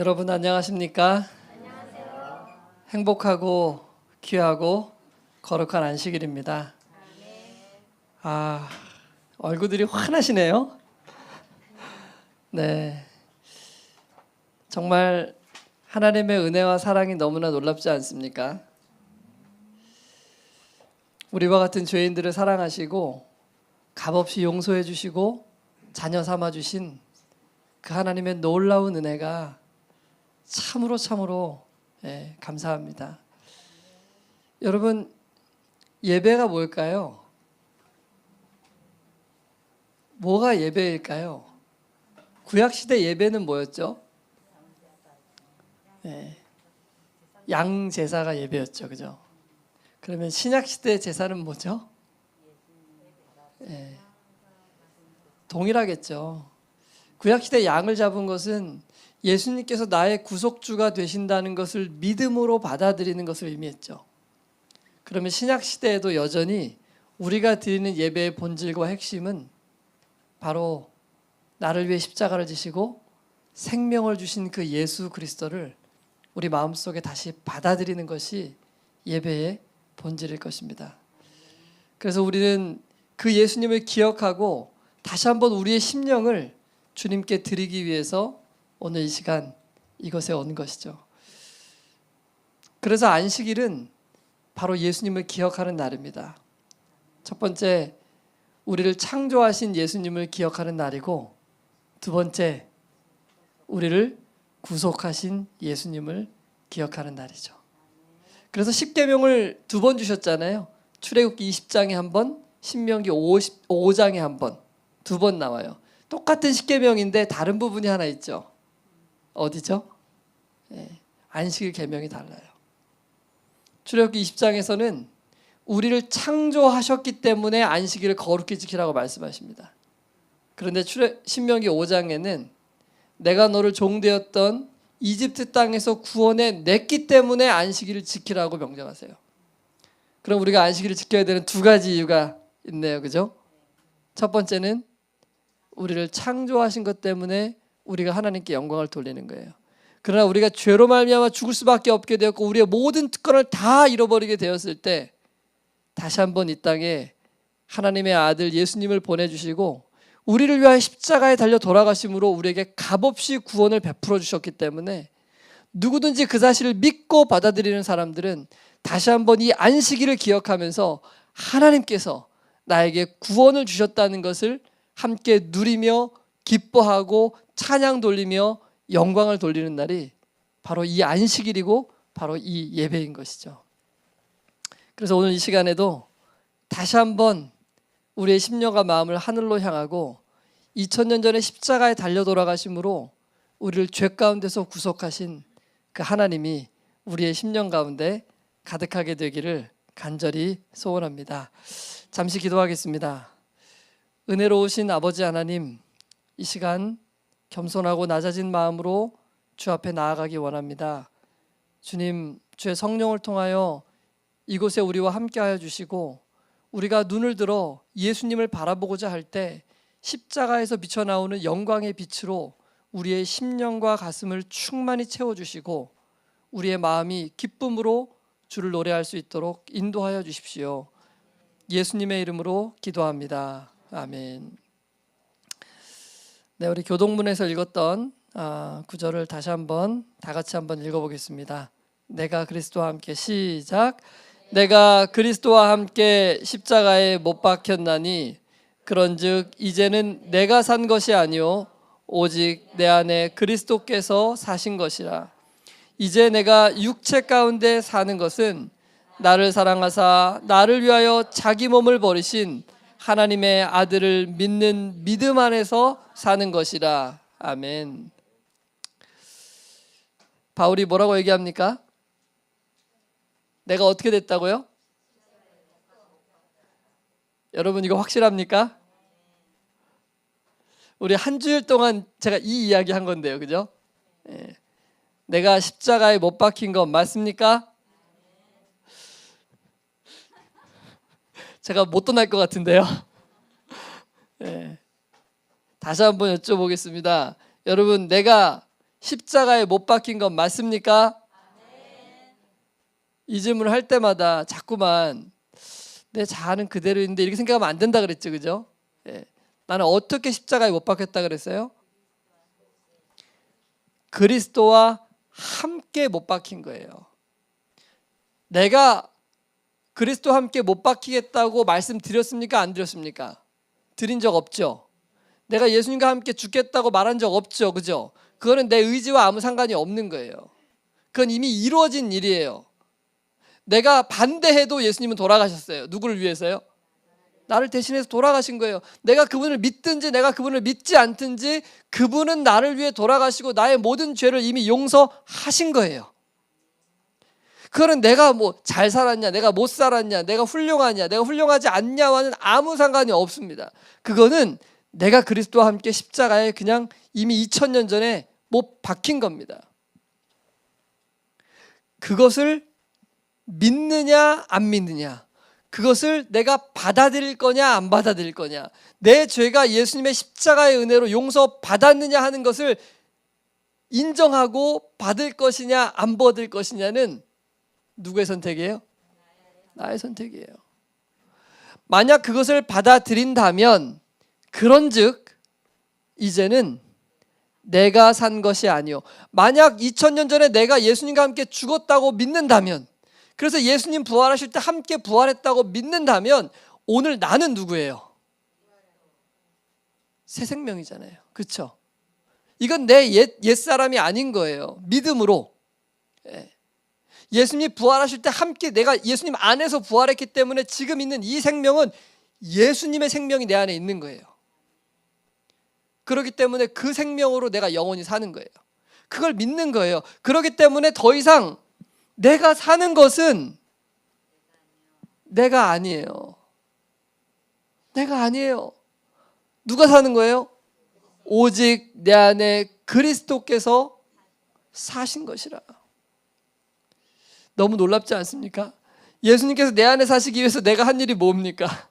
여러분 안녕하십니까? 행복하고 귀하고 거룩한 안식일입니다. 얼굴들이 환하시네요. 네, 정말 하나님의 은혜와 사랑이 너무나 놀랍지 않습니까? 우리와 같은 죄인들을 사랑하시고 값없이 용서해 주시고 자녀 삼아 주신 그 하나님의 놀라운 은혜가 참으로 감사합니다. 여러분, 예배가 뭘까요? 뭐가 예배일까요? 구약시대 예배는 뭐였죠? 양제사가 예배였죠. 그죠? 그러면 신약시대 제사는 뭐죠? 동일하겠죠. 구약시대 양을 잡은 것은 예수님께서 나의 구속주가 되신다는 것을 믿음으로 받아들이는 것을 의미했죠. 그러면 신약시대에도 여전히 우리가 드리는 예배의 본질과 핵심은 바로 나를 위해 십자가를 지시고 생명을 주신 그 예수 그리스도를 우리 마음속에 다시 받아들이는 것이 예배의 본질일 것입니다. 그래서 우리는 그 예수님을 기억하고 다시 한번 우리의 심령을 주님께 드리기 위해서 오늘 이 시간 이곳에 온 것이죠. 그래서 안식일은 바로 예수님을 기억하는 날입니다. 첫 번째, 우리를 창조하신 예수님을 기억하는 날이고, 두 번째, 우리를 구속하신 예수님을 기억하는 날이죠. 그래서 십계명을 두 번 주셨잖아요. 출애굽기 20장에 한 번, 신명기 55장에 한 번, 두 번 나와요. 똑같은 십계명인데 다른 부분이 하나 있죠. 어디죠? 안식일 계명이 달라요. 출애굽기 20장에서는 우리를 창조하셨기 때문에 안식일을 거룩히 지키라고 말씀하십니다. 그런데 신명기 5장에는 내가 너를 종되었던 이집트 땅에서 구원해 냈기 때문에 안식일을 지키라고 명령하세요. 그럼 우리가 안식일을 지켜야 되는 두 가지 이유가 있네요. 그죠? 첫 번째는 우리를 창조하신 것 때문에 우리가 하나님께 영광을 돌리는 거예요. 그러나 우리가 죄로 말미암아 죽을 수밖에 없게 되었고 우리의 모든 특권을 다 잃어버리게 되었을 때 다시 한번 이 땅에 하나님의 아들 예수님을 보내주시고 우리를 위하여 십자가에 달려 돌아가심으로 우리에게 값없이 구원을 베풀어 주셨기 때문에 누구든지 그 사실을 믿고 받아들이는 사람들은 다시 한번 이 안식일을 기억하면서 하나님께서 나에게 구원을 주셨다는 것을 함께 누리며 기뻐하고 찬양 돌리며 영광을 돌리는 날이 바로 이 안식일이고 바로 이 예배인 것이죠. 그래서 오늘 이 시간에도 다시 한번 우리의 심령과 마음을 하늘로 향하고 2000년 전에 십자가에 달려 돌아가심으로 우리를 죄 가운데서 구속하신 그 하나님이 우리의 심령 가운데 가득하게 되기를 간절히 소원합니다. 잠시 기도하겠습니다. 은혜로우신 아버지 하나님, 이 시간 겸손하고 낮아진 마음으로 주 앞에 나아가기 원합니다. 주님, 주의 성령을 통하여 이곳에 우리와 함께하여 주시고 우리가 눈을 들어 예수님을 바라보고자 할 때 십자가에서 비쳐나오는 영광의 빛으로 우리의 심령과 가슴을 충만히 채워주시고 우리의 마음이 기쁨으로 주를 노래할 수 있도록 인도하여 주십시오. 예수님의 이름으로 기도합니다. 아멘. 네, 우리 교동문에서 읽었던 구절을 다시 한번 다 같이 한번 읽어보겠습니다. 내가 그리스도와 함께 시작. 내가 그리스도와 함께 십자가에 못 박혔나니 그런즉 이제는 내가 산 것이 아니요 오직 내 안에 그리스도께서 사신 것이라. 이제 내가 육체 가운데 사는 것은 나를 사랑하사 나를 위하여 자기 몸을 버리신 하나님의 아들을 믿는 믿음 안에서 사는 것이라. 아멘. 바울이 뭐라고 얘기합니까? 내가 어떻게 됐다고요? 여러분 이거 확실합니까? 우리 한 주일 동안 제가 이 이야기 한 건데요. 그죠? 내가 십자가에 못 박힌 건 맞습니까? 제가 못 떠날 것 같은데요. 다시 한번 여쭤보겠습니다. 여러분, 내가 십자가에 못 박힌 건 맞습니까? 이 질문을 할 때마다 자꾸만 내 자아는 그대로인데 이렇게 생각하면 안 된다 그랬죠, 그죠? 예. 나는 어떻게 십자가에 못 박혔다 그랬어요? 그리스도와 함께 못 박힌 거예요. 내가 그리스도와 함께 못 박히겠다고 말씀드렸습니까? 안 드렸습니까? 드린 적 없죠. 내가 예수님과 함께 죽겠다고 말한 적 없죠, 그죠? 그거는 내 의지와 아무 상관이 없는 거예요. 그건 이미 이루어진 일이에요. 내가 반대해도 예수님은 돌아가셨어요. 누구를 위해서요? 나를 대신해서 돌아가신 거예요. 내가 그분을 믿든지 내가 그분을 믿지 않든지 그분은 나를 위해 돌아가시고 나의 모든 죄를 이미 용서하신 거예요. 그거는 내가 뭐 잘 살았냐, 내가 못 살았냐, 내가 훌륭하냐, 내가 훌륭하지 않냐와는 아무 상관이 없습니다. 그거는 내가 그리스도와 함께 십자가에 그냥 이미 2000년 전에 못 박힌 겁니다. 그것을 믿느냐 안 믿느냐, 그것을 내가 받아들일 거냐 안 받아들일 거냐, 내 죄가 예수님의 십자가의 은혜로 용서받았느냐 하는 것을 인정하고 받을 것이냐 안 받을 것이냐는 누구의 선택이에요? 나의 선택이에요. 만약 그것을 받아들인다면 그런즉 이제는 내가 산 것이 아니요, 만약 2000년 전에 내가 예수님과 함께 죽었다고 믿는다면, 그래서 예수님 부활하실 때 함께 부활했다고 믿는다면 오늘 나는 누구예요? 새 생명이잖아요. 그렇죠? 이건 내 옛사람이 아닌 거예요. 믿음으로. 예수님이 부활하실 때 함께 내가 예수님 안에서 부활했기 때문에 지금 있는 이 생명은 예수님의 생명이 내 안에 있는 거예요. 그렇기 때문에 그 생명으로 내가 영원히 사는 거예요. 그걸 믿는 거예요. 그렇기 때문에 더 이상 내가 사는 것은 내가 아니에요. 내가 아니에요. 누가 사는 거예요? 오직 내 안에 그리스도께서 사신 것이라. 너무 놀랍지 않습니까? 예수님께서 내 안에 사시기 위해서 내가 한 일이 뭡니까?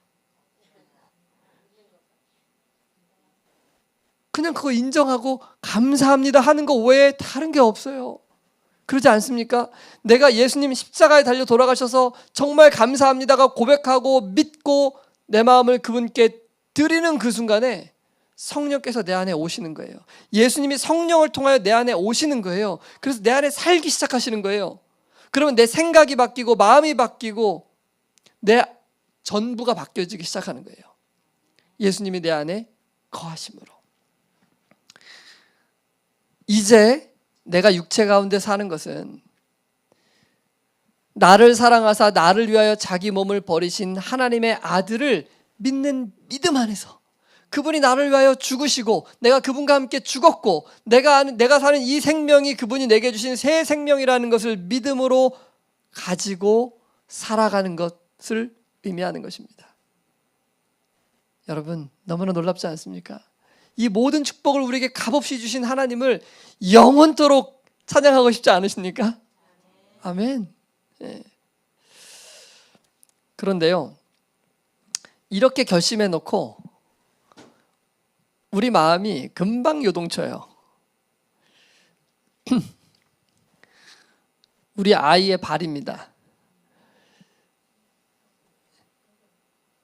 그냥 그거 인정하고 감사합니다 하는 거 외에 다른 게 없어요. 그러지 않습니까? 내가 예수님 십자가에 달려 돌아가셔서 정말 감사합니다가 고백하고 믿고 내 마음을 그분께 드리는 그 순간에 성령께서 내 안에 오시는 거예요. 예수님이 성령을 통하여 내 안에 오시는 거예요. 그래서 내 안에 살기 시작하시는 거예요. 그러면 내 생각이 바뀌고 마음이 바뀌고 내 전부가 바뀌어지기 시작하는 거예요. 예수님이 내 안에 거하심으로. 이제 내가 육체 가운데 사는 것은 나를 사랑하사 나를 위하여 자기 몸을 버리신 하나님의 아들을 믿는 믿음 안에서, 그분이 나를 위하여 죽으시고 내가 그분과 함께 죽었고 내가 사는 이 생명이 그분이 내게 주신 새 생명이라는 것을 믿음으로 가지고 살아가는 것을 의미하는 것입니다. 여러분, 너무나 놀랍지 않습니까? 이 모든 축복을 우리에게 값없이 주신 하나님을 영원토록 찬양하고 싶지 않으십니까? 아멘. 네. 그런데요, 이렇게 결심해 놓고 우리 마음이 금방 요동쳐요. 우리 아이의 발입니다.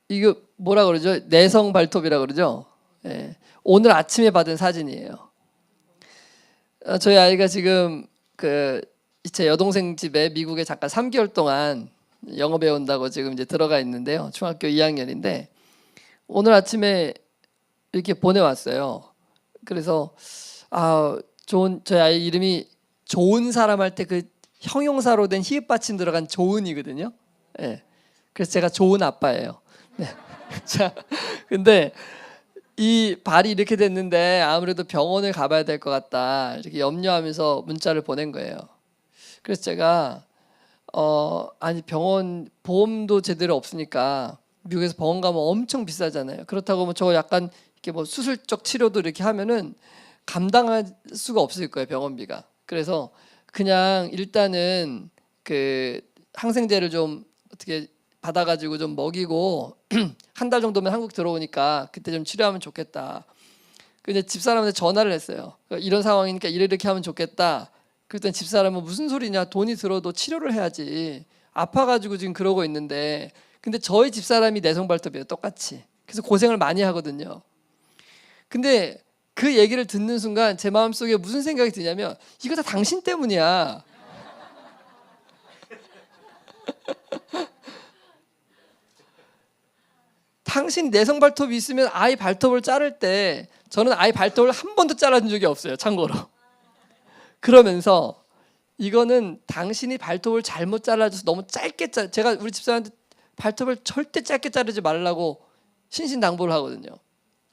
이거 뭐라 그러죠? 내성 발톱이라 그러죠? 예. 오늘 아침에 받은 사진이에요. 저희 아이가 지금 제 여동생 집에 미국에 잠깐 3개월 동안 영어 배운다고 지금 이제 들어가 있는데요. 중학교 2학년인데 오늘 아침에 이렇게 보내왔어요. 그래서 저희 아이 이름이 좋은 사람 할 때 그 형용사로 된 히읗 받침 들어간 좋은이거든요. 네. 그래서 제가 좋은 아빠예요. 네. 자, 근데 이 발이 이렇게 됐는데 아무래도 병원을 가봐야 될 것 같다 이렇게 염려하면서 문자를 보낸 거예요. 그래서 제가 아니 병원 보험도 제대로 없으니까 미국에서 병원 가면 엄청 비싸잖아요. 그렇다고 뭐 저 약간 이렇게 뭐 수술적 치료도 이렇게 하면은 감당할 수가 없을 거예요, 병원비가. 그래서 그냥 일단은 그 항생제를 좀 어떻게 받아가지고 좀 먹이고 한 달 정도면 한국 들어오니까 그때 좀 치료하면 좋겠다. 근데 집사람한테 전화를 했어요. 이런 상황이니까 이렇게 하면 좋겠다. 그랬더니 집사람은 무슨 소리냐, 돈이 들어도 치료를 해야지, 아파가지고 지금 그러고 있는데. 근데 저희 집사람이 내성발톱이에요, 똑같이. 그래서 고생을 많이 하거든요. 근데 그 얘기를 듣는 순간 제 마음속에 무슨 생각이 드냐면, 이거 다 당신 때문이야. 당신 내성발톱이 있으면 아이 발톱을 자를 때, 저는 아이 발톱을 한 번도 잘라준 적이 없어요, 참고로. 그러면서 이거는 당신이 발톱을 잘못 잘라줘서 너무 짧게 제가 우리 집사람한테 발톱을 절대 짧게 자르지 말라고 신신당부를 하거든요.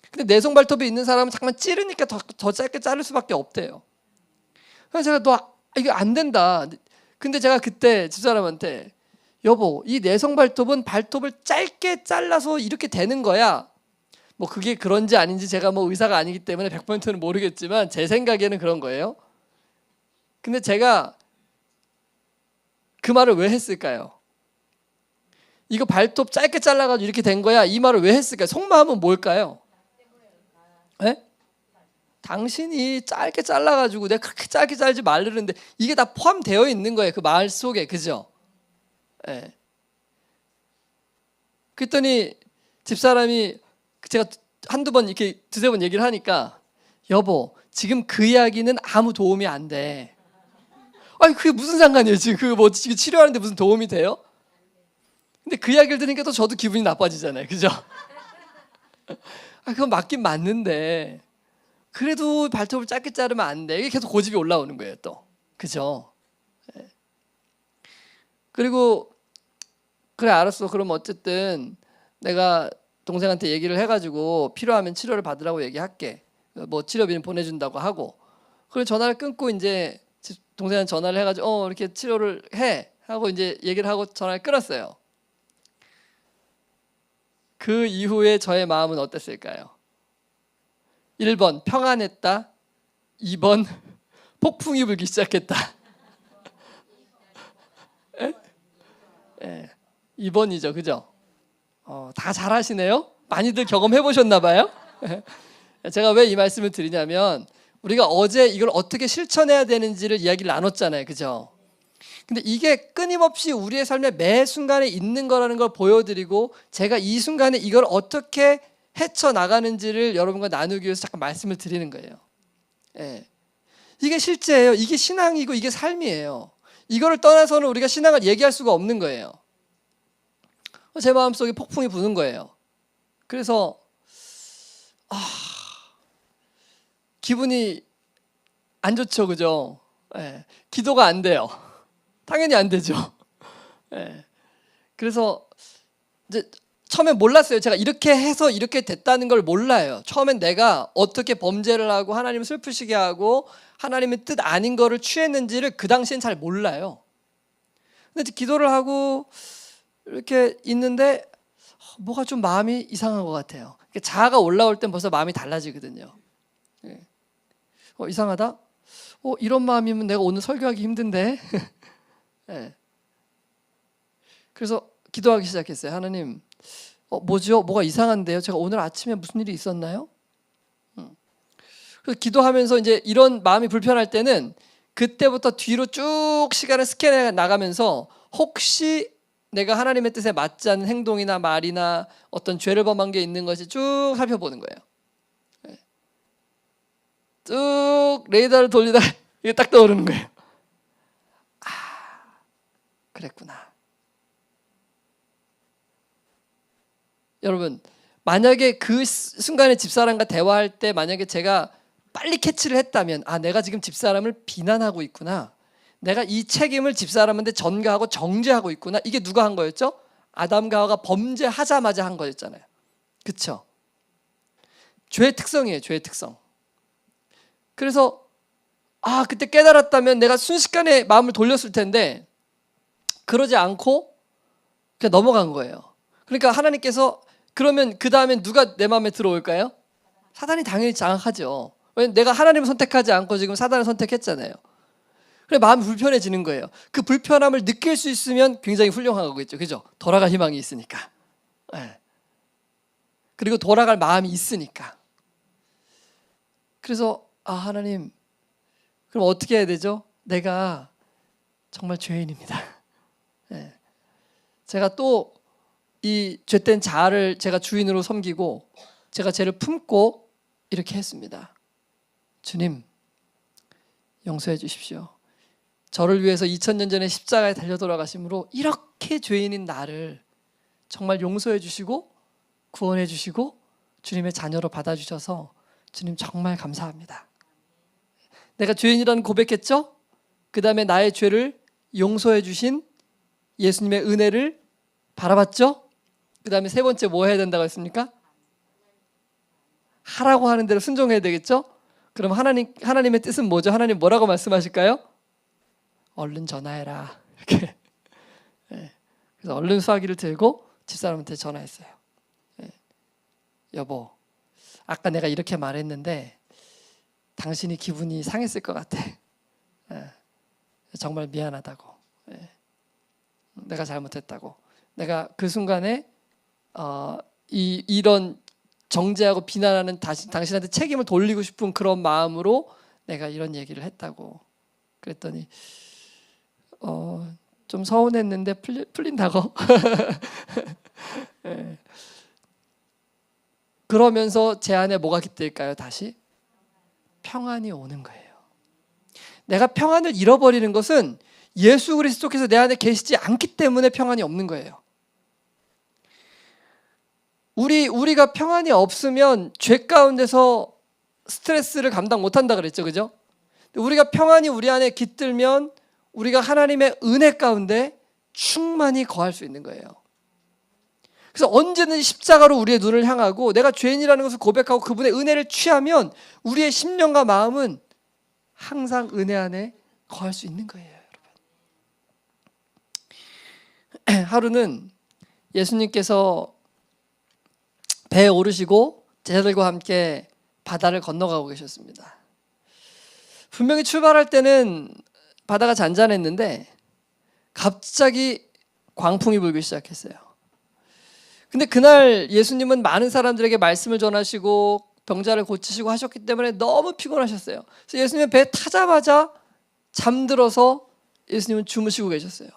근데 내성 발톱이 있는 사람은 잠깐 찌르니까 더 짧게 자를 수밖에 없대요. 그래서 제가 너 이거 안 된다. 근데 제가 그때 집사람한테, 여보, 이 내성 발톱은 발톱을 짧게 잘라서 이렇게 되는 거야. 뭐 그게 그런지 아닌지 제가 뭐 의사가 아니기 때문에 100%는 모르겠지만 제 생각에는 그런 거예요. 근데 제가 그 말을 왜 했을까요? 이거 발톱 짧게 잘라가지고 이렇게 된 거야, 이 말을 왜 했을까요? 속마음은 뭘까요? 네? 당신이 짧게 잘라가지고 내가 그렇게 짧게 자르지 말르는데, 이게 다 포함되어 있는 거예요, 그 말 속에. 그죠? 네. 그랬더니 집사람이, 제가 한두 번 이렇게 두세 번 얘기를 하니까, 여보, 지금 그 이야기는 아무 도움이 안 돼. 아니 그게 무슨 상관이에요? 지금 그 뭐 지금 치료하는데 무슨 도움이 돼요? 근데 그 이야기를 들으니까 또 저도 기분이 나빠지잖아요, 그죠? 그건 맞긴 맞는데 그래도 발톱을 짧게 자르면 안 돼. 이게 계속 고집이 올라오는 거예요, 또. 그죠? 네. 그리고 그래 알았어. 그럼 어쨌든 내가 동생한테 얘기를 해가지고 필요하면 치료를 받으라고 얘기할게. 뭐 치료비는 보내준다고 하고. 그리고 전화를 끊고 이제 동생한테 전화를 해가지고 이렇게 치료를 해 하고 이제 얘기를 하고 전화를 끊었어요. 그 이후에 저의 마음은 어땠을까요? 1번 평안했다. 2번 폭풍이 불기 시작했다. 에? 예, 2번이죠, 그죠? 다 잘하시네요. 많이들 경험해 보셨나 봐요. 제가 왜 이 말씀을 드리냐면, 우리가 어제 이걸 어떻게 실천해야 되는지를 이야기를 나눴잖아요, 그죠? 근데 이게 끊임없이 우리의 삶의 매 순간에 있는 거라는 걸 보여드리고, 제가 이 순간에 이걸 어떻게 헤쳐나가는지를 여러분과 나누기 위해서 잠깐 말씀을 드리는 거예요. 예. 이게 실제예요. 이게 신앙이고 이게 삶이에요. 이거를 떠나서는 우리가 신앙을 얘기할 수가 없는 거예요. 제 마음속에 폭풍이 부는 거예요. 그래서 기분이 안 좋죠, 그죠? 예. 기도가 안 돼요. 당연히 안 되죠. 예. 그래서 이제 처음엔 몰랐어요. 제가 이렇게 해서 이렇게 됐다는 걸 몰라요. 처음엔 내가 어떻게 범죄를 하고 하나님을 슬프시게 하고 하나님의 뜻 아닌 거를 취했는지를 그 당시엔 잘 몰라요. 근데 기도를 하고 이렇게 있는데 뭐가 좀 마음이 이상한 것 같아요. 자아가 올라올 땐 벌써 마음이 달라지거든요. 예. 이상하다? 이런 마음이면 내가 오늘 설교하기 힘든데. 예. 그래서 기도하기 시작했어요. 하나님, 뭐죠? 뭐가 이상한데요? 제가 오늘 아침에 무슨 일이 있었나요? 그래서 기도하면서 이제 이런 마음이 불편할 때는 그때부터 뒤로 쭉 시간을 스캔해 나가면서 혹시 내가 하나님의 뜻에 맞지 않는 행동이나 말이나 어떤 죄를 범한 게 있는 것이 쭉 살펴보는 거예요. 쭉 레이더를 돌리다 이게 딱 떠오르는 거예요. 그랬구나. 여러분, 만약에 그 순간에 집사람과 대화할 때 만약에 제가 빨리 캐치를 했다면, 내가 지금 집사람을 비난하고 있구나, 내가 이 책임을 집사람한테 전가하고 정죄하고 있구나, 이게 누가 한 거였죠? 아담과 하와가 범죄하자마자 한 거였잖아요. 그렇죠? 죄의 특성이에요, 죄의 특성. 그래서 그때 깨달았다면 내가 순식간에 마음을 돌렸을 텐데 그러지 않고 그냥 넘어간 거예요. 그러니까 하나님께서, 그러면 그 다음에 누가 내 마음에 들어올까요? 사단이 당연히 장악하죠. 왜냐면 내가 하나님을 선택하지 않고 지금 사단을 선택했잖아요. 그래 마음이 불편해지는 거예요. 그 불편함을 느낄 수 있으면 굉장히 훌륭한 거겠죠, 그죠? 돌아갈 희망이 있으니까. 네. 그리고 돌아갈 마음이 있으니까. 그래서 하나님, 그럼 어떻게 해야 되죠? 내가 정말 죄인입니다. 네. 제가 또 이 죄된 자아를 제가 주인으로 섬기고 제가 죄를 품고 이렇게 했습니다. 주님, 용서해 주십시오. 저를 위해서 2000년 전에 십자가에 달려 돌아가심으로 이렇게 죄인인 나를 정말 용서해 주시고 구원해 주시고 주님의 자녀로 받아주셔서 주님 정말 감사합니다. 내가 죄인이라는 고백했죠? 그 다음에 나의 죄를 용서해 주신 예수님의 은혜를 바라봤죠? 그 다음에 세 번째 뭐 해야 된다고 했습니까? 하라고 하는 대로 순종해야 되겠죠? 그럼 하나님의 뜻은 뭐죠? 하나님 뭐라고 말씀하실까요? 얼른 전화해라. 이렇게. 네. 그래서 얼른 수화기를 들고 집사람한테 전화했어요. 네. 여보, 아까 내가 이렇게 말했는데 당신이 기분이 상했을 것 같아. 네. 정말 미안하다고. 네. 내가 잘못했다고. 내가 그 순간에 이런 정죄하고 비난하는 당신한테 책임을 돌리고 싶은 그런 마음으로 내가 이런 얘기를 했다고. 그랬더니 좀 서운했는데 풀린다고. 네. 그러면서 제 안에 뭐가 깃들까요? 다시 평안이 오는 거예요. 내가 평안을 잃어버리는 것은 예수 그리스도께서 내 안에 계시지 않기 때문에 평안이 없는 거예요. 우리가 평안이 없으면 죄 가운데서 스트레스를 감당 못한다 그랬죠, 그죠? 우리가 평안이 우리 안에 깃들면 우리가 하나님의 은혜 가운데 충만히 거할 수 있는 거예요. 그래서 언제든지 십자가로 우리의 눈을 향하고 내가 죄인이라는 것을 고백하고 그분의 은혜를 취하면 우리의 심령과 마음은 항상 은혜 안에 거할 수 있는 거예요, 여러분. 하루는 예수님께서 배에 오르시고 제자들과 함께 바다를 건너가고 계셨습니다. 분명히 출발할 때는 바다가 잔잔했는데 갑자기 광풍이 불기 시작했어요. 근데 그날 예수님은 많은 사람들에게 말씀을 전하시고 병자를 고치시고 하셨기 때문에 너무 피곤하셨어요. 그래서 예수님은 배에 타자마자 잠들어서 예수님은 주무시고 계셨어요.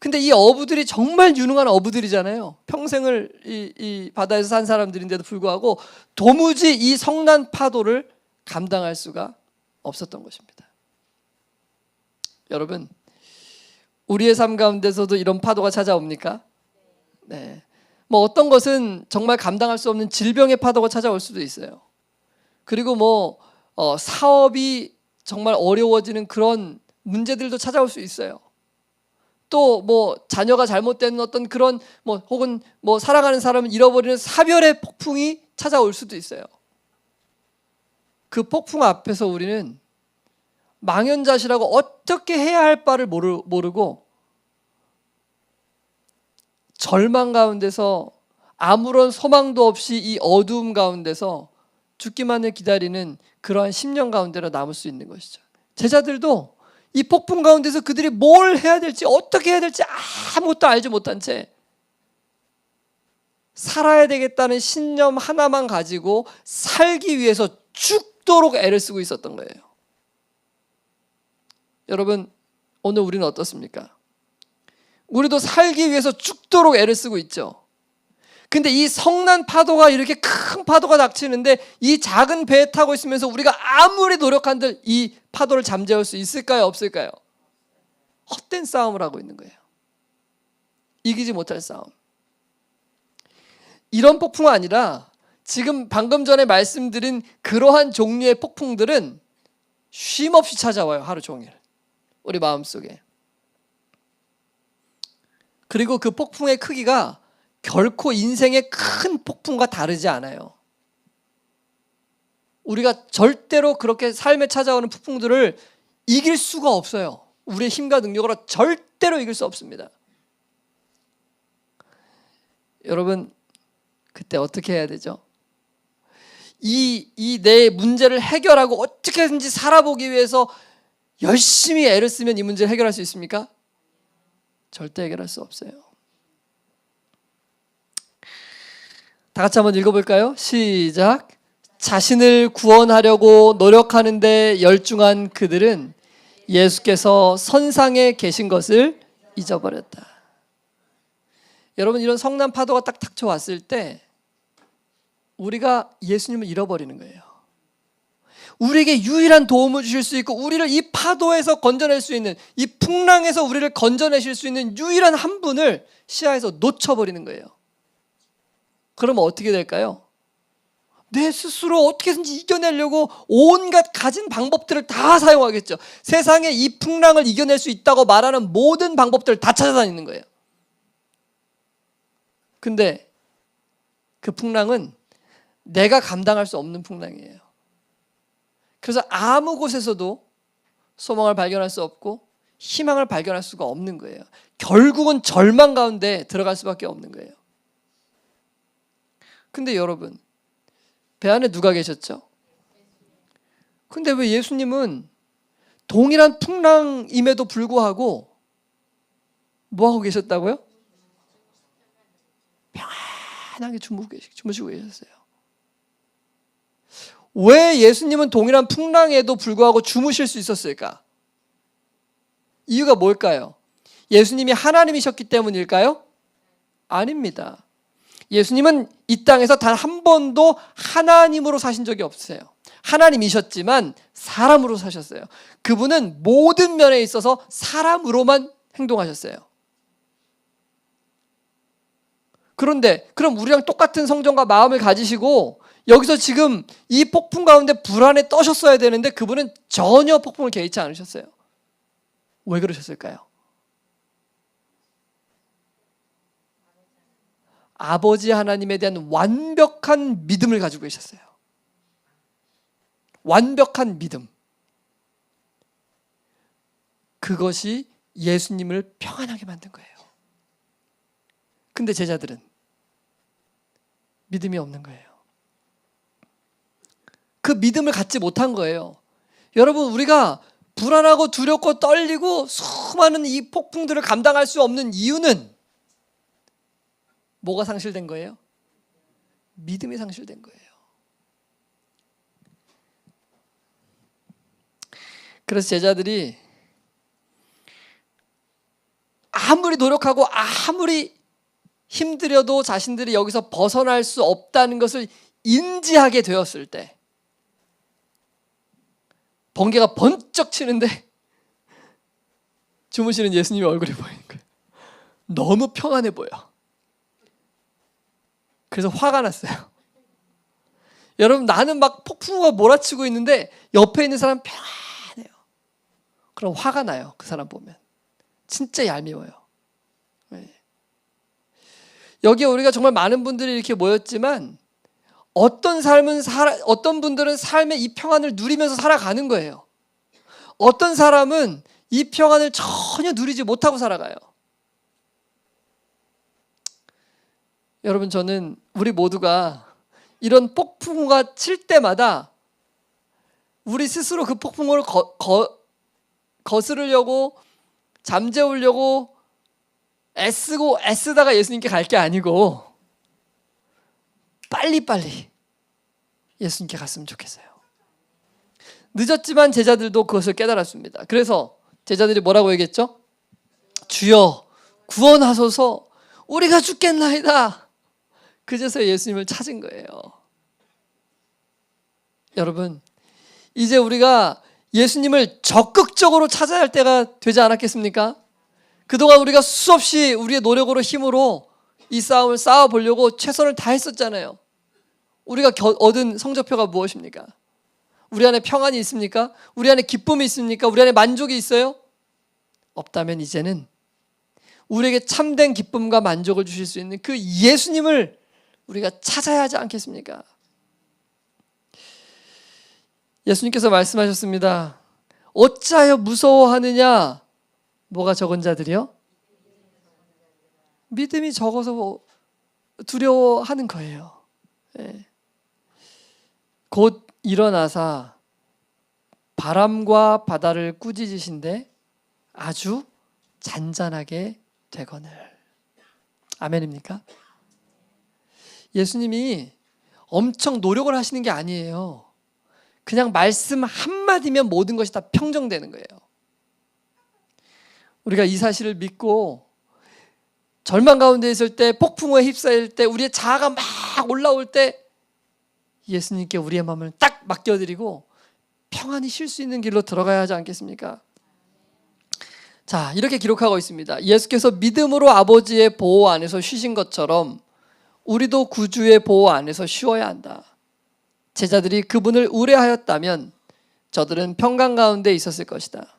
근데 이 어부들이 정말 유능한 어부들이잖아요. 평생을 이 바다에서 산 사람들인데도 불구하고 도무지 이 성난 파도를 감당할 수가 없었던 것입니다. 여러분, 우리의 삶 가운데서도 이런 파도가 찾아옵니까? 네. 뭐 어떤 것은 정말 감당할 수 없는 질병의 파도가 찾아올 수도 있어요. 그리고 사업이 정말 어려워지는 그런 문제들도 찾아올 수 있어요. 또 자녀가 잘못된 어떤 그런 혹은 사랑하는 사람을 잃어버리는 사별의 폭풍이 찾아올 수도 있어요. 그 폭풍 앞에서 우리는 망연자실하고 어떻게 해야 할 바를 모르고 절망 가운데서 아무런 소망도 없이 이 어두움 가운데서 죽기만을 기다리는 그러한 심령 가운데로 남을 수 있는 것이죠. 제자들도 이 폭풍 가운데서 그들이 뭘 해야 될지 어떻게 해야 될지 아무것도 알지 못한 채 살아야 되겠다는 신념 하나만 가지고 살기 위해서 죽도록 애를 쓰고 있었던 거예요. 여러분, 오늘 우리는 어떻습니까? 우리도 살기 위해서 죽도록 애를 쓰고 있죠. 근데 이 성난 파도가 이렇게 큰 파도가 닥치는데 이 작은 배에 타고 있으면서 우리가 아무리 노력한들 이 파도를 잠재울 수 있을까요? 없을까요? 헛된 싸움을 하고 있는 거예요. 이기지 못할 싸움. 이런 폭풍은 아니라 지금 방금 전에 말씀드린 그러한 종류의 폭풍들은 쉼없이 찾아와요. 하루 종일. 우리 마음속에. 그리고 그 폭풍의 크기가 결코 인생의 큰 폭풍과 다르지 않아요. 우리가 절대로 그렇게 삶에 찾아오는 폭풍들을 이길 수가 없어요. 우리의 힘과 능력으로 절대로 이길 수 없습니다. 여러분, 그때 어떻게 해야 되죠? 이 내 문제를 해결하고 어떻게든지 살아보기 위해서 열심히 애를 쓰면 이 문제를 해결할 수 있습니까? 절대 해결할 수 없어요. 다 같이 한번 읽어볼까요? 시작. 자신을 구원하려고 노력하는데 열중한 그들은 예수께서 선상에 계신 것을 잊어버렸다. 여러분, 이런 성난 파도가 딱 닥쳐왔을 때 우리가 예수님을 잃어버리는 거예요. 우리에게 유일한 도움을 주실 수 있고 우리를 이 파도에서 건져낼 수 있는, 이 풍랑에서 우리를 건져내실 수 있는 유일한 한 분을 시야에서 놓쳐버리는 거예요. 그러면 어떻게 될까요? 내 스스로 어떻게든지 이겨내려고 온갖 가진 방법들을 다 사용하겠죠. 세상에 이 풍랑을 이겨낼 수 있다고 말하는 모든 방법들을 다 찾아다니는 거예요. 근데 그 풍랑은 내가 감당할 수 없는 풍랑이에요. 그래서 아무 곳에서도 소망을 발견할 수 없고 희망을 발견할 수가 없는 거예요. 결국은 절망 가운데 들어갈 수밖에 없는 거예요. 근데 여러분, 배 안에 누가 계셨죠? 근데 왜 예수님은 동일한 풍랑임에도 불구하고 뭐하고 계셨다고요? 평안하게 주무시고 계셨어요. 왜 예수님은 동일한 풍랑에도 불구하고 주무실 수 있었을까? 이유가 뭘까요? 예수님이 하나님이셨기 때문일까요? 아닙니다. 예수님은 이 땅에서 단 한 번도 하나님으로 사신 적이 없어요. 하나님이셨지만 사람으로 사셨어요. 그분은 모든 면에 있어서 사람으로만 행동하셨어요. 그런데 그럼 우리랑 똑같은 성정과 마음을 가지시고 여기서 지금 이 폭풍 가운데 불안에 떠셨어야 되는데 그분은 전혀 폭풍을 개의치 않으셨어요. 왜 그러셨을까요? 아버지 하나님에 대한 완벽한 믿음을 가지고 계셨어요. 완벽한 믿음. 그것이 예수님을 평안하게 만든 거예요. 근데 제자들은 믿음이 없는 거예요. 그 믿음을 갖지 못한 거예요. 여러분, 우리가 불안하고 두렵고 떨리고 수많은 이 폭풍들을 감당할 수 없는 이유는 뭐가 상실된 거예요? 믿음이 상실된 거예요. 그래서 제자들이 아무리 노력하고 아무리 힘들여도 자신들이 여기서 벗어날 수 없다는 것을 인지하게 되었을 때 번개가 번쩍 치는데 주무시는 예수님의 얼굴이 보이는 거예요. 너무 평안해 보여. 그래서 화가 났어요. 여러분, 나는 막 폭풍우가 몰아치고 있는데 옆에 있는 사람 평안해요. 그럼 화가 나요. 그 사람 보면. 진짜 얄미워요. 여기에 우리가 정말 많은 분들이 이렇게 모였지만 어떤 분들은 삶의 이 평안을 누리면서 살아가는 거예요. 어떤 사람은 이 평안을 전혀 누리지 못하고 살아가요. 여러분, 저는 우리 모두가 이런 폭풍우가 칠 때마다 우리 스스로 그 폭풍우를 거스르려고 잠재우려고 애쓰다가 예수님께 갈 게 아니고 빨리빨리 예수님께 갔으면 좋겠어요. 늦었지만 제자들도 그것을 깨달았습니다. 그래서 제자들이 뭐라고 얘기했죠? 주여 구원하소서, 우리가 죽겠나이다. 그제서 예수님을 찾은 거예요. 여러분, 이제 우리가 예수님을 적극적으로 찾아야 할 때가 되지 않았겠습니까? 그동안 우리가 수없이 우리의 노력으로 힘으로 이 싸움을 싸워보려고 최선을 다했었잖아요. 우리가 얻은 성적표가 무엇입니까? 우리 안에 평안이 있습니까? 우리 안에 기쁨이 있습니까? 우리 안에 만족이 있어요? 없다면 이제는 우리에게 참된 기쁨과 만족을 주실 수 있는 그 예수님을 우리가 찾아야 하지 않겠습니까? 예수님께서 말씀하셨습니다. 어찌하여 무서워하느냐? 뭐가 적은 자들이요? 믿음이 적어서 두려워하는 거예요. 네. 곧 일어나사 바람과 바다를 꾸짖으신데 아주 잔잔하게 되거늘. 아멘입니까? 예수님이 엄청 노력을 하시는 게 아니에요. 그냥 말씀 한마디면 모든 것이 다 평정되는 거예요. 우리가 이 사실을 믿고 절망 가운데 있을 때, 폭풍우에 휩싸일 때, 우리의 자아가 막 올라올 때 예수님께 우리의 마음을 딱 맡겨드리고 평안히 쉴 수 있는 길로 들어가야 하지 않겠습니까? 자, 이렇게 기록하고 있습니다. 예수께서 믿음으로 아버지의 보호 안에서 쉬신 것처럼 우리도 구주의 보호 안에서 쉬어야 한다. 제자들이 그분을 의뢰하였다면 저들은 평강 가운데 있었을 것이다.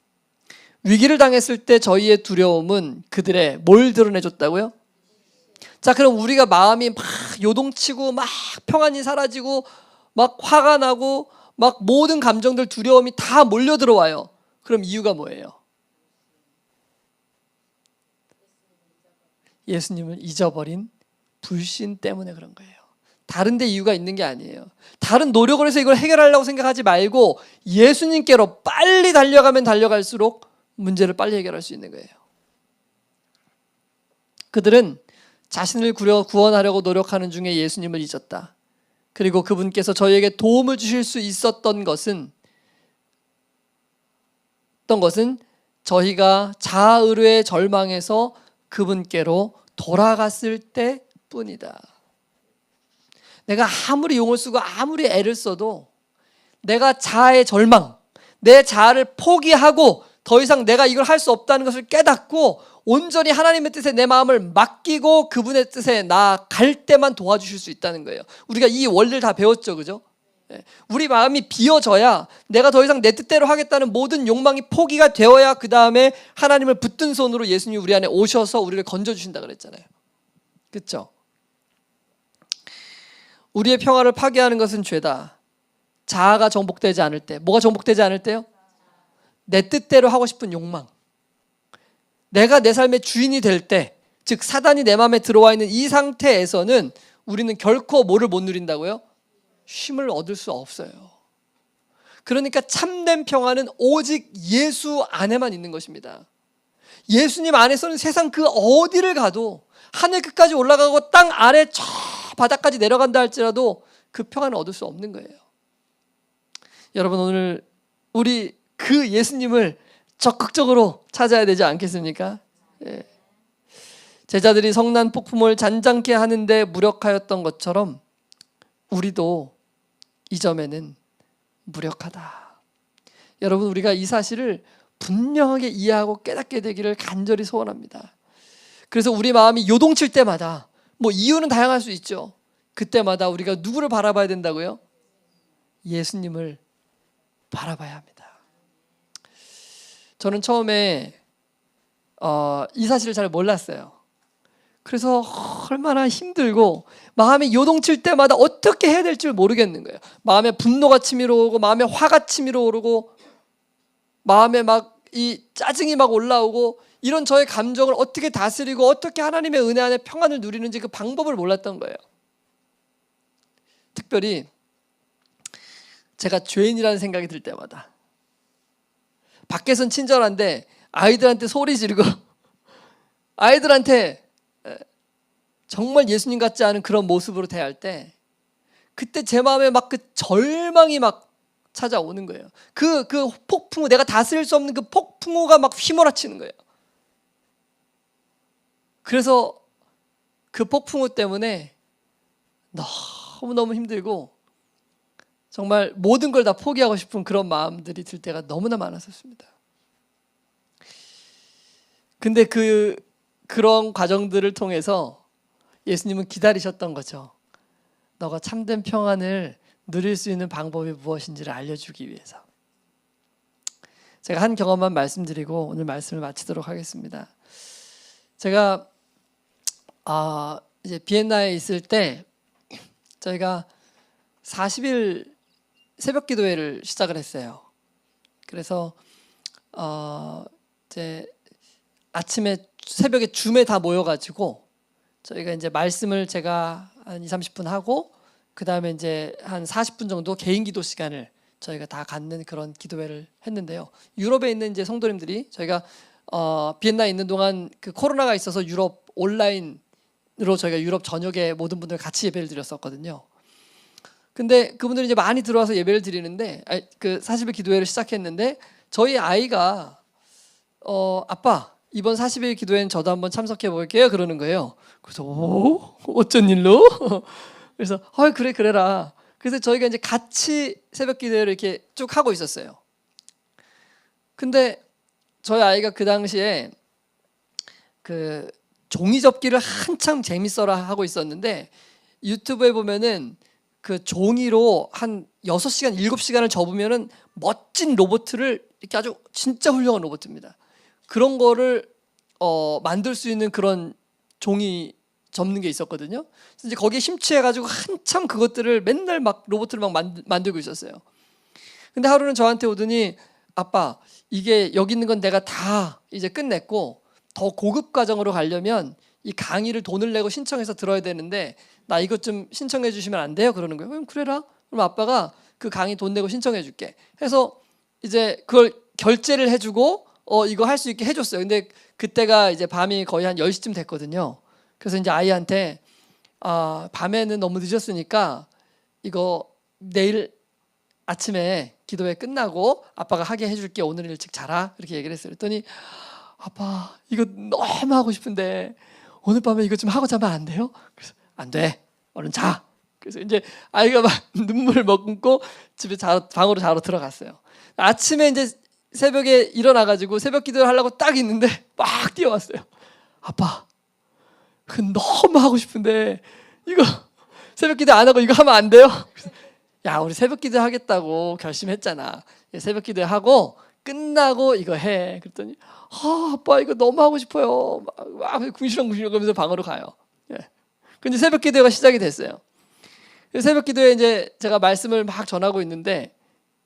위기를 당했을 때 저희의 두려움은 그들의 뭘 드러내줬다고요? 자, 그럼 우리가 마음이 막 요동치고 막 평안이 사라지고 막 화가 나고 막 모든 감정들, 두려움이 다 몰려 들어와요. 그럼 이유가 뭐예요? 예수님을 잊어버린 불신 때문에 그런 거예요. 다른 데 이유가 있는 게 아니에요. 다른 노력을 해서 이걸 해결하려고 생각하지 말고 예수님께로 빨리 달려가면 달려갈수록 문제를 빨리 해결할 수 있는 거예요. 그들은 자신을 구원하려고 노력하는 중에 예수님을 잊었다. 그리고 그분께서 저희에게 도움을 주실 수 있었던 것은 저희가 자아의뢰의 절망에서 그분께로 돌아갔을 때뿐이다. 내가 아무리 용을 쓰고 아무리 애를 써도 내가 자아의 절망, 내 자아를 포기하고 더 이상 내가 이걸 할 수 없다는 것을 깨닫고 온전히 하나님의 뜻에 내 마음을 맡기고 그분의 뜻에 나아갈 때만 도와주실 수 있다는 거예요. 우리가 이 원리를 다 배웠죠, 그죠? 우리 마음이 비어져야, 내가 더 이상 내 뜻대로 하겠다는 모든 욕망이 포기가 되어야 그 다음에 하나님을 붙든 손으로 예수님이 우리 안에 오셔서 우리를 건져주신다 그랬잖아요. 그렇죠? 우리의 평화를 파괴하는 것은 죄다. 자아가 정복되지 않을 때. 뭐가 정복되지 않을 때요? 내 뜻대로 하고 싶은 욕망. 내가 내 삶의 주인이 될 때, 즉 사단이 내 마음에 들어와 있는 이 상태에서는 우리는 결코 뭐를 못 누린다고요? 쉼을 얻을 수 없어요. 그러니까 참된 평화는 오직 예수 안에만 있는 것입니다. 예수님 안에서는 세상 그 어디를 가도, 하늘 끝까지 올라가고 땅 아래 저 바닥까지 내려간다 할지라도 그 평안을 얻을 수 없는 거예요. 여러분, 오늘 우리 그 예수님을 적극적으로 찾아야 되지 않겠습니까? 예. 제자들이 성난 폭풍을 잔잔케 하는데 무력하였던 것처럼 우리도 이 점에는 무력하다. 여러분, 우리가 이 사실을 분명하게 이해하고 깨닫게 되기를 간절히 소원합니다. 그래서 우리 마음이 요동칠 때마다, 뭐 이유는 다양할 수 있죠. 그때마다 우리가 누구를 바라봐야 된다고요? 예수님을 바라봐야 합니다. 저는 처음에 이 사실을 잘 몰랐어요. 그래서 얼마나 힘들고 마음이 요동칠 때마다 어떻게 해야 될지 모르겠는 거예요. 마음에 분노가 치밀어 오고, 마음에 화가 치밀어 오르고, 마음에 막 이 짜증이 막 올라오고, 이런 저의 감정을 어떻게 다스리고 어떻게 하나님의 은혜 안에 평안을 누리는지 그 방법을 몰랐던 거예요. 특별히 제가 죄인이라는 생각이 들 때마다, 밖에선 친절한데 아이들한테 소리 지르고 아이들한테 정말 예수님 같지 않은 그런 모습으로 대할 때, 그때 제 마음에 막 그 절망이 막 찾아오는 거예요. 그 폭풍우, 내가 다스릴 수 없는 그 폭풍우가 막 휘몰아치는 거예요. 그래서 그 폭풍우 때문에 너무너무 힘들고 정말 모든 걸 다 포기하고 싶은 그런 마음들이 들 때가 너무나 많았었습니다. 근데 그런 과정들을 통해서 예수님은 기다리셨던 거죠. 너가 참된 평안을 누릴 수 있는 방법이 무엇인지를 알려주기 위해서. 제가 한 경험만 말씀드리고 오늘 말씀을 마치도록 하겠습니다. 제가 이제 비엔나에 있을 때 저희가 40일 새벽 기도회를 시작을 했어요. 그래서 이제 아침에 새벽에 줌에 다 모여가지고 저희가 이제 말씀을 제가 한 20-30분 하고, 그 다음에 이제 한 40분 정도 개인 기도 시간을 저희가 다 갖는 그런 기도회를 했는데요. 유럽에 있는 이제 성도님들이, 저희가 비엔나에 있는 동안 그 코로나가 있어서 유럽 온라인으로 저희가 유럽 전역에 모든 분들 같이 예배를 드렸었거든요. 근데 그분들이 이제 많이 들어와서 예배를 드리는데 그 40일 기도회를 시작했는데 저희 아이가 아빠 이번 40일 기도회는 저도 한번 참석해 볼게요 그러는 거예요. 그래서 어쩐 일로? 그래서 그래 그래라. 그래서 저희가 이제 같이 새벽 기도회를 이렇게 쭉 하고 있었어요. 근데 저희 아이가 그 당시에 그 종이 접기를 한참 재밌어라 하고 있었는데 유튜브에 보면은 그 종이로 한 6시간, 7시간을 접으면은 멋진 로봇을 이렇게 아주 진짜 훌륭한 로봇입니다. 그런 거를 만들 수 있는 그런 종이 접는 게 있었거든요. 그래서 이제 거기에 심취해가지고 한참 그것들을 맨날 막 로봇을 막 만들고 있었어요. 근데 하루는 저한테 오더니 아빠 이게 여기 있는 건 내가 다 이제 끝냈고 더 고급 과정으로 가려면 이 강의를 돈을 내고 신청해서 들어야 되는데 나 이것 좀 신청해 주시면 안 돼요? 그러는 거예요. 그럼 그래라. 그럼 아빠가 그 강의 돈 내고 신청해 줄게. 해서 이제 그걸 결제를 해주고 이거 할 수 있게 해줬어요. 근데 그때가 이제 밤이 거의 한 10시쯤 됐거든요. 그래서 이제 아이한테 밤에는 너무 늦었으니까 이거 내일 아침에 기도회 끝나고 아빠가 하게 해줄게. 오늘 일찍 자라. 이렇게 얘기를 했어요. 그랬더니 아빠 이거 너무 하고 싶은데 오늘 밤에 이거 좀 하고 자면 안 돼요? 그래서 안 돼. 얼른 자. 그래서 이제 아이가 막 눈물을 머금고 집에 방으로 자러 들어갔어요. 아침에 이제 새벽에 일어나가지고 새벽 기도를 하려고 딱 있는데 막 뛰어왔어요. 아빠 그 너무 하고 싶은데 이거 새벽 기도 안 하고 이거 하면 안 돼요? 야 우리 새벽 기도 하겠다고 결심했잖아. 새벽 기도 하고 끝나고 이거 해. 그랬더니 아빠 이거 너무 하고 싶어요. 막 궁시렁궁시렁거리면서 방으로 가요. 예. 근데 새벽 기도가 시작이 됐어요. 새벽 기도에 이제 제가 말씀을 막 전하고 있는데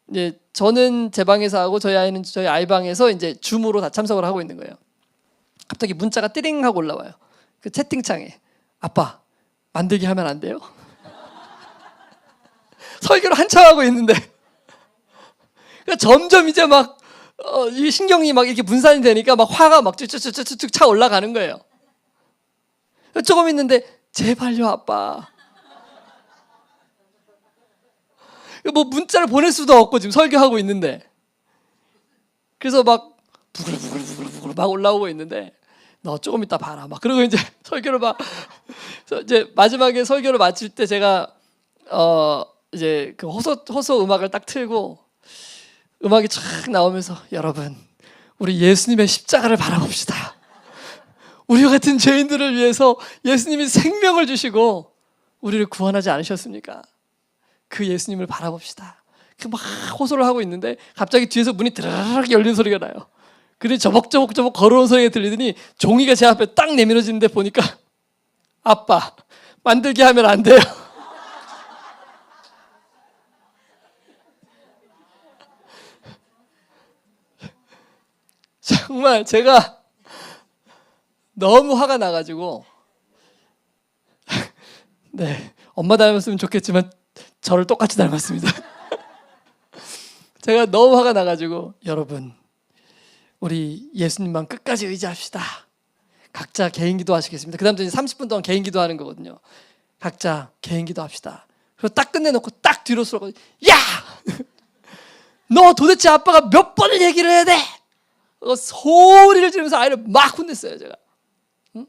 이제 저는 제 방에서 하고 저희 아이는 저희 아이 방에서 이제 줌으로 다 참석을 하고 있는 거예요. 갑자기 문자가 띠링 하고 올라와요. 그 채팅창에 아빠 만들기 하면 안 돼요? 설교를 한참 하고 있는데 그러니까 점점 이제 막 이 신경이 막 이렇게 분산이 되니까 막 화가 막 쭉쭉쭉쭉 차 올라가는 거예요. 조금 있는데 제발요 아빠. 뭐 문자를 보낼 수도 없고 지금 설교하고 있는데 그래서 막 부글부글부글부글 막 올라오고 있는데 너 조금 이따 봐라 막 그러고 이제 설교를 막 이제 마지막에 설교를 마칠 때 제가 이제 그 호소 음악을 딱 틀고 음악이 쫙 나오면서 여러분 우리 예수님의 십자가를 바라봅시다. 우리 같은 죄인들을 위해서 예수님이 생명을 주시고 우리를 구원하지 않으셨습니까? 그 예수님을 바라봅시다. 막 호소를 하고 있는데 갑자기 뒤에서 문이 드르륵 열리는 소리가 나요. 그래 저벅저벅 걸어온 소리가 들리더니 종이가 제 앞에 딱 내밀어지는데 보니까 아빠 만들기 하면 안 돼요. 정말 제가 너무 화가 나가지고 네 엄마 닮았으면 좋겠지만 저를 똑같이 닮았습니다. 제가 너무 화가 나가지고 여러분 우리 예수님만 끝까지 의지합시다. 각자 개인 기도하시겠습니다. 그 다음부터 이제 30분 동안 개인 기도하는 거거든요. 각자 개인 기도합시다. 그리고 딱 끝내놓고 딱 뒤로 서고 야! 너 도대체 아빠가 몇 번을 얘기를 해야 돼? 소리를 지르면서 아이를 막 혼냈어요 제가. 응?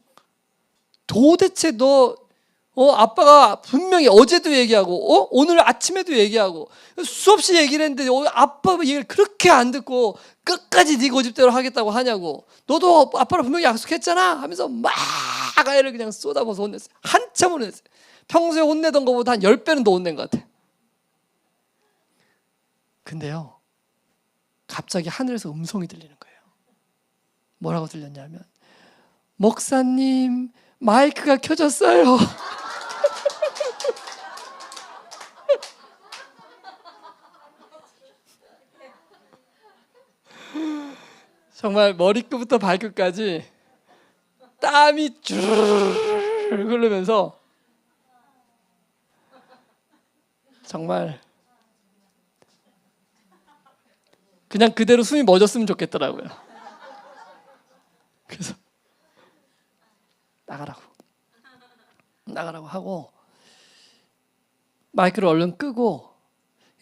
도대체 너 아빠가 분명히 어제도 얘기하고 오늘 아침에도 얘기하고 수없이 얘기를 했는데 아빠 얘기를 그렇게 안 듣고 끝까지 네 고집대로 하겠다고 하냐고. 너도 아빠랑 분명히 약속했잖아 하면서 막 아이를 그냥 쏟아부어서 혼냈어요. 한참 혼냈어요. 평소에 혼내던 것보다 한 10배는 더 혼낸 것 같아요. 근데요 갑자기 하늘에서 음성이 들리는 거예요. 뭐라고 들렸냐면 목사님 마이크가 켜졌어요. 정말 머리끝부터 발끝까지 땀이 쭉 흐르면서 정말 그냥 그대로 숨이 멎었으면 좋겠더라고요. 그래서 나가라고 하고 마이크를 얼른 끄고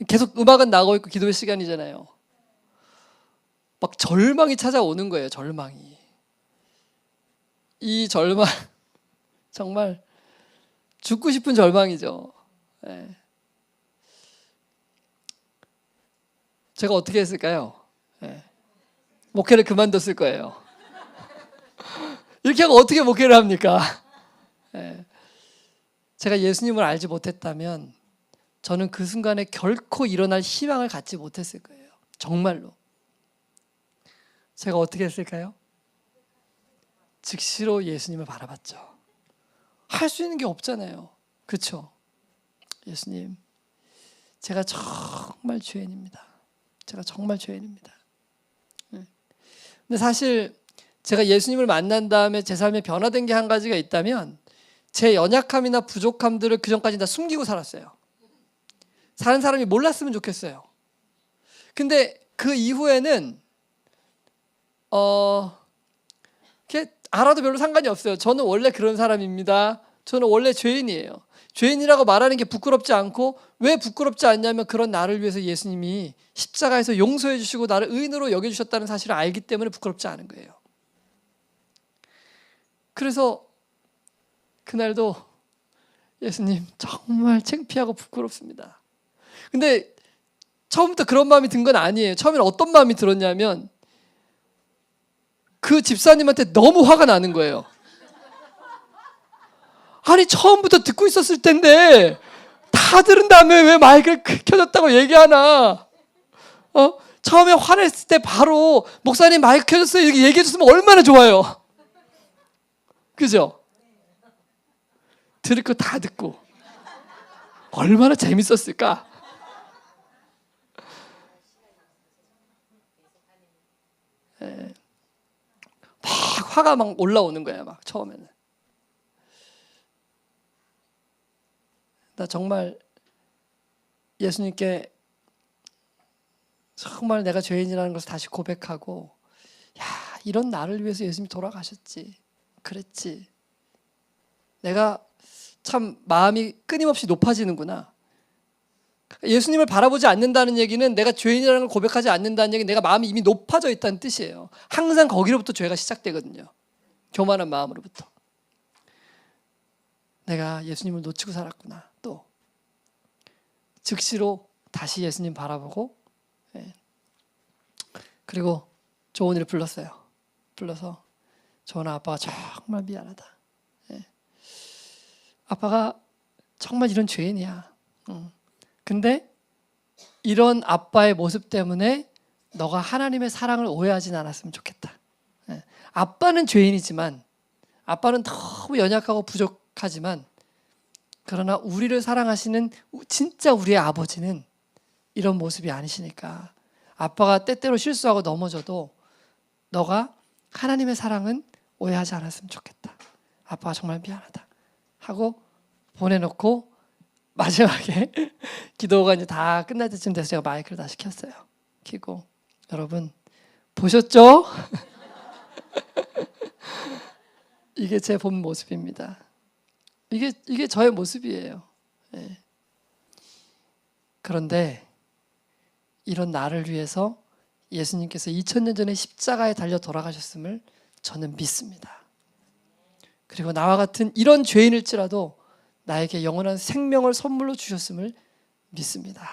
계속 음악은 나가고 있고 기도의 시간이잖아요. 막 절망이 찾아오는 거예요. 절망이. 이 절망 정말 죽고 싶은 절망이죠. 네. 제가 어떻게 했을까요? 네. 목회를 그만뒀을 거예요. 이렇게 하고 어떻게 목회를 합니까? 네. 제가 예수님을 알지 못했다면 저는 그 순간에 결코 일어날 희망을 갖지 못했을 거예요. 정말로. 제가 어떻게 했을까요? 즉시로 예수님을 바라봤죠. 할 수 있는 게 없잖아요. 그렇죠? 예수님, 제가 정말 죄인입니다. 제가 정말 죄인입니다. 근데 사실 제가 예수님을 만난 다음에 제 삶에 변화된 게 한 가지가 있다면 제 연약함이나 부족함들을 그전까지 다 숨기고 살았어요. 다른 사람이 몰랐으면 좋겠어요. 근데 그 이후에는 알아도 별로 상관이 없어요. 저는 원래 그런 사람입니다. 저는 원래 죄인이에요. 죄인이라고 말하는 게 부끄럽지 않고, 왜 부끄럽지 않냐면 그런 나를 위해서 예수님이 십자가에서 용서해 주시고 나를 의인으로 여겨주셨다는 사실을 알기 때문에 부끄럽지 않은 거예요. 그래서 그날도 예수님 정말 창피하고 부끄럽습니다. 근데 처음부터 그런 마음이 든 건 아니에요. 처음에는 어떤 마음이 들었냐면 그 집사님한테 너무 화가 나는 거예요. 아니 처음부터 듣고 있었을 텐데 다 들은 다음에 왜 마이크를 켜졌다고 얘기하나. 처음에 화냈을 때 바로 목사님 마이크 켜졌어요 이렇게 얘기해 줬으면 얼마나 좋아요. 그죠? 들을 거 다 듣고 얼마나 재밌었을까. 막 화가 막 올라오는 거야. 막 처음에는. 나 정말 예수님께 정말 내가 죄인이라는 것을 다시 고백하고, 야, 이런 나를 위해서 예수님이 돌아가셨지. 그랬지. 내가 참 마음이 끊임없이 높아지는구나. 예수님을 바라보지 않는다는 얘기는 내가 죄인이라는 걸 고백하지 않는다는 얘기는 내가 마음이 이미 높아져 있다는 뜻이에요. 항상 거기로부터 죄가 시작되거든요. 교만한 마음으로부터. 내가 예수님을 놓치고 살았구나. 또 즉시로 다시 예수님 바라보고, 그리고 조은이를 불렀어요. 불러서 조은아, 아빠가 정말 미안하다. 아빠가 정말 이런 죄인이야. 근데 이런 아빠의 모습 때문에 너가 하나님의 사랑을 오해하진 않았으면 좋겠다. 아빠는 죄인이지만, 아빠는 너무 연약하고 부족하지만, 그러나 우리를 사랑하시는 진짜 우리의 아버지는 이런 모습이 아니시니까 아빠가 때때로 실수하고 넘어져도 너가 하나님의 사랑은 오해하지 않았으면 좋겠다. 아빠가 정말 미안하다 하고 보내놓고, 마지막에 기도가 이제 다 끝날 때쯤 돼서 제가 마이크를 다시 켰어요. 켜고, 여러분 보셨죠? 이게 제 본 모습입니다. 이게 저의 모습이에요. 그런데 이런 나를 위해서 예수님께서 2000년 전에 십자가에 달려 돌아가셨음을 저는 믿습니다. 그리고 나와 같은 이런 죄인일지라도 나에게 영원한 생명을 선물로 주셨음을 믿습니다.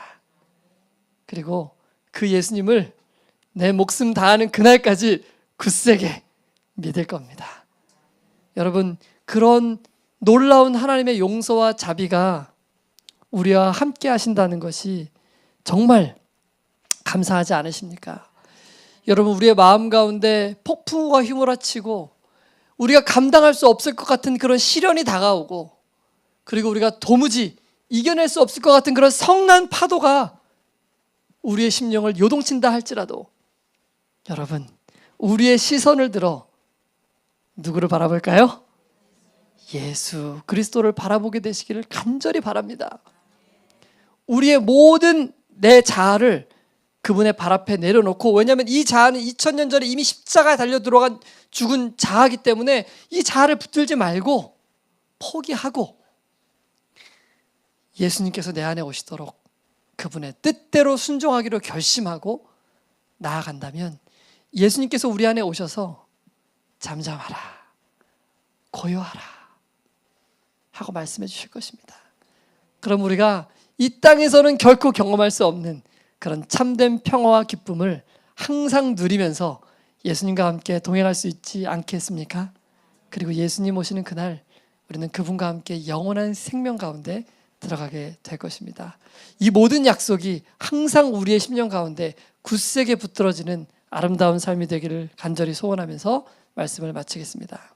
그리고 그 예수님을 내 목숨 다하는 그날까지 굳세게 믿을 겁니다. 여러분, 그런 놀라운 하나님의 용서와 자비가 우리와 함께 하신다는 것이 정말 감사하지 않으십니까? 여러분, 우리의 마음 가운데 폭풍우가 휘몰아치고 우리가 감당할 수 없을 것 같은 그런 시련이 다가오고, 그리고 우리가 도무지 이겨낼 수 없을 것 같은 그런 성난 파도가 우리의 심령을 요동친다 할지라도, 여러분, 우리의 시선을 들어 누구를 바라볼까요? 예수 그리스도를 바라보게 되시기를 간절히 바랍니다. 우리의 모든 내 자아를 그분의 발 앞에 내려놓고, 왜냐하면 이 자아는 2000년 전에 이미 십자가에 달려 들어간 죽은 자아이기 때문에 이 자아를 붙들지 말고 포기하고 예수님께서 내 안에 오시도록 그분의 뜻대로 순종하기로 결심하고 나아간다면 예수님께서 우리 안에 오셔서 잠잠하라, 고요하라 하고 말씀해 주실 것입니다. 그럼 우리가 이 땅에서는 결코 경험할 수 없는 그런 참된 평화와 기쁨을 항상 누리면서 예수님과 함께 동행할 수 있지 않겠습니까? 그리고 예수님 오시는 그날 우리는 그분과 함께 영원한 생명 가운데 들어가게 될 것입니다. 이 모든 약속이 항상 우리의 심령 가운데 굳세게 붙들어지는 아름다운 삶이 되기를 간절히 소원하면서 말씀을 마치겠습니다.